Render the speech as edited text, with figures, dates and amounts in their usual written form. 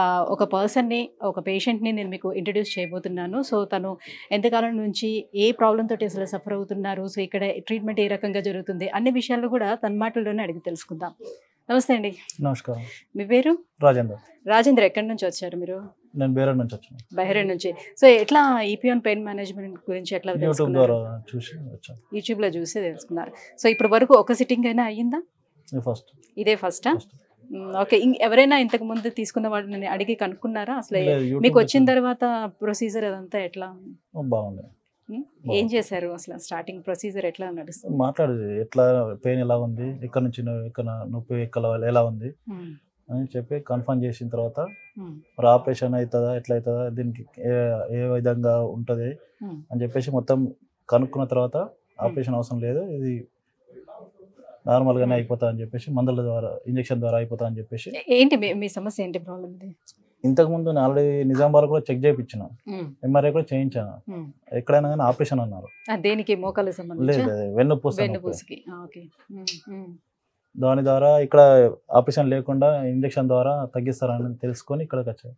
ఒక పర్సన్‌ని, ఒక పేషెంట్‌ని నేను మీకు ఇంట్రొడ్యూస్ చేయబోతున్నాను. సో, తను ఎంతకాలం నుంచి ఏ ప్రాబ్లమ్ తోటి అసలు సఫర్ అవుతున్నారు? సో, ఇక్కడ ట్రీట్మెంట్ ఏ రకంగా జరుగుతుంది? అన్ని విషయాలు కూడా తన మాటల్లోనే అడిగి తెలుసుకుందాం. నమస్తే అండి. నమస్కారం. మీ పేరు? రాజేందర్. రాజేంద్ర ఎక్కడి నుంచి వచ్చారు మీరు? నేను బేరడ్ నుంచి వచ్చాను. బహ్రెయిన్ నుంచి. సో, ఎట్లా ఈపీఆన్ పెయిన్ మేనేజ్మెంట్ గురించి ఎట్లా యూట్యూబ్ తెలుసుకున్నారు? ద్వారా చూసి వచ్చాను. యూట్యూబ్‌లో చూసి తెలుసుకున్నారు. సో, ఇప్పటి వరకు ఒక సిట్టింగ్ అయినా అయ్యిందా? ఇది ఫస్ట్. ఇదే ఫస్టా? ఓకే. ఎవరైనా ఇంతకు ముందు తీసుకున్న వాళ్ళని అడిగి కనుక్కున్నారా? అసలు లేదు, యూట్యూబ్ మీకు వచ్చిన చూసి తర్వాత ప్రొసీజర్ అదంతా ఎట్లా? బాగుంది. ఏం చేశారు అసలు? స్టార్టింగ్ ప్రొసీజర్ ఎట్లా నడుస్తుంది? మాట్లాడేది ఎట్లా పెయిన్ ఎలా ఉంది, ఎక్కడి నుంచి ఎక్కడ నొప్పి ఎలా ఉంది హ్మ్. అని చెప్పి కన్ఫర్మ్ చేసిన తర్వాత హ్మ్. మరి ఆపరేషన్ అవుతుందా ఎట్లా అవుతుందా దీనికి ఏ విధంగా ఉంటుంది హ్మ్. అని చెప్పేసి మొత్తం కనుక్కున్న తర్వాత ఆపరేషన్ అవసరం లేదు, ఇది నార్మల్గానే అయిపోతా అని చెప్పేసి మందుల ద్వారా ఇంజెక్షన్ ద్వారా అయిపోతా అని చెప్పేసి. ఏంటి మీ సమస్య ఏంటి? ప్రాబ్లం ఇది? ఇంతకుముందు నేను ఆల్రెడీ నిజామాబాద్ కూడా చెక్ చేయించిన, హ్మ్. ఎంఆర్ఐ కూడా చేయించాను. హ్మ్. ఎక్కడైనా కానీ ఆపరేషన్ అన్నారు. దేనికి? మోకాళ్ళకి లేదు సంబంధించి లేదు, వెన్నుపూస నొప్పి. వెన్నుపూసకి. ఓకే. హ్మ్. హ్మ్. దాని ద్వారా ఇక్కడ ఆపరేషన్ లేకుండా ఇంజెక్షన్ ద్వారా తగ్గిస్తారని తెలుసుకొని ఇక్కడికి వచ్చాను.